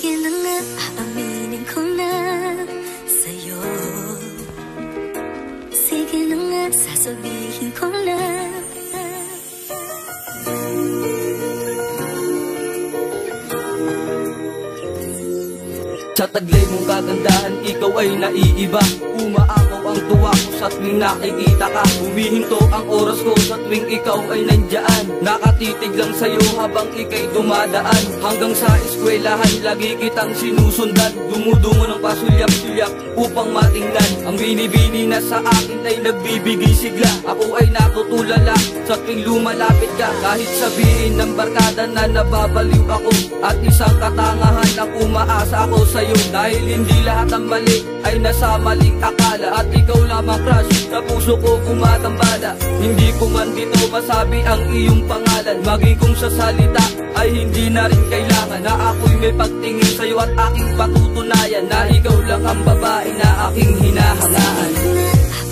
Sige na nga, aaminin ko na sa'yo. Sige na nga, sasabihin ko na. Sa taglay mong kagandahan, ikaw ay naiiba. Umaakaw ang tuwa ko sa tuwing nakikita ka. Humihinto ang oras ko sa tuwing ikaw ay nandyan. Nakatitig lang sa'yo habang ika'y dumadaan. Hanggang sa eskwelahan, lagi kitang sinusundan. Dumudungo ng pasulyak-sulyak upang matingnan. Ang binibini na sa akin ay nagbibigay sigla. Ako ay natutulala sa tuwing lumalapit ka. Kahit sabihin ng barkada na nababaliw ako, at isang katangahan ang umaasa ako sa'yo. Dahil hindi lahat ng mali ay nasa maling akala. At ikaw lamang crush, sa puso ko kumatambala. Hindi ko man dito masabi ang iyong pangalan. Maging kung sa salita ay hindi na rin kailangan. Na ako'y may pagtingin sa'yo at aking patutunayan na ikaw lang ang babae na aking hinahangaan.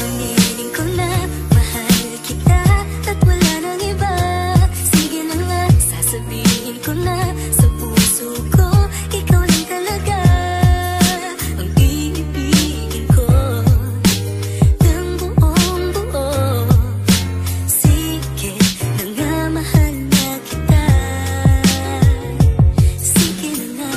Aminin ko na, mahal kita at wala nang iba. Sige na nga, sasabihin ko na, sa puso ko ikaw lang talaga ang iibigin ko ng buong buo. Sige na nga, mahal na kita. Sige na nga.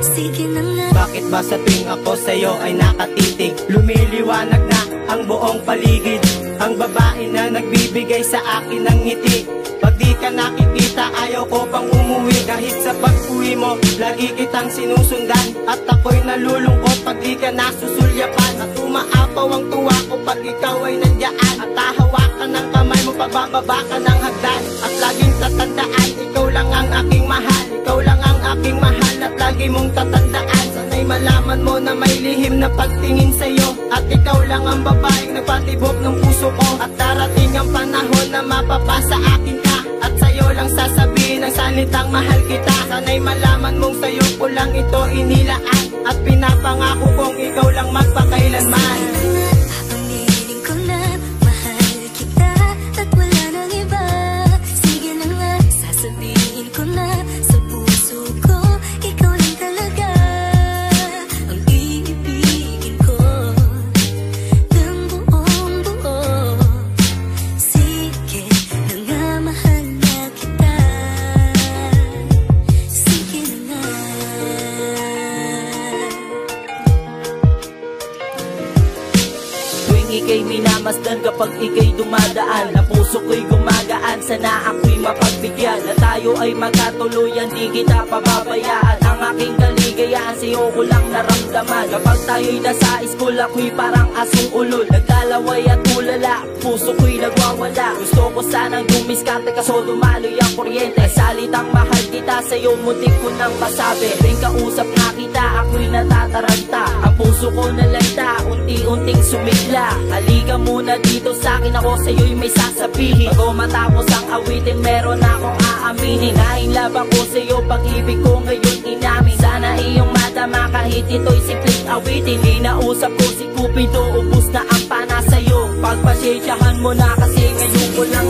Sige na nga. Bakit ba sa tuwing ako sa'yo ay nakatitig, lumiliwanag na ang buong paligid? Ang babae na nagbibigay sa akin ng ngiti. Pag di ka nakikita, ayaw ko pang umuwi. Kahit sa pag-uwi mo, lagi kitang sinusundan. At ako'y nalulungkot pag di ka nasusulyapan. At umaapaw ang tuwa ko pag ikaw ay nandiyan. At hahawakan ng kamay mo, pagbababa ka ng hagdan. At laging tatandaan, ikaw lang ang aking mahal. Ikaw lang ang aking mahal at lagi mong tatandaan. Sana'y malaman mo na may lihim na pagtingin sa'yo. At ikaw lang ang babaeng nagpatibok ng puso ko. At darating ang panahon na mapapasa akin ka. At sa'yo lang sasabihin ang salitang mahal kita. Sana'y malaman mong sa'yo ko lang ito inilaan. At pinapangako kong ikaw lang magpakailanman. Aminin ko na, mahal kita at wala nang iba. Sige na nga, sasabihin ko na, sa puso ko ikaw lang talaga ang iibigin ko ng buong buo. Sige na nga, mahal na kita. Sige na nga. Tuwing ika'y minamasdan, kapag ika'y dumadaan, na puso ko'y gumagaan. Sana ako'y mapagbigyan, na tayo ay magkatuluyan, di kita pababayaan. Ang aking kaligayahan sa'yo ko lang naramdaman. Kapag tayo'y nasa school, ako'y parang asong ulol, naglalaway at tulala, puso ko'y nagwawala. Gusto ko sanang dumiskarte kaso dumaloy ang kuryente. Salitang mahal kita sa'yo, muntik ko nang masabi. Ring kausap nga kita, ako'y natataranta. Ang puso ko nalanta, unti-unting sumigla. Halika muna dito sa'kin, ako sa'yo'y may sasabihin. Bago matapos ang awitin, meron akong aaminin. Na-inlove ako sa'yo, pag-ibig ko ngayon inamin. Sana iyong madama kahit ito'y simpleng awitin. Linausap ko si Cupido, ubus na ang pana sa'yo. Pagpasensyahan mo na kasi ngayon ko lang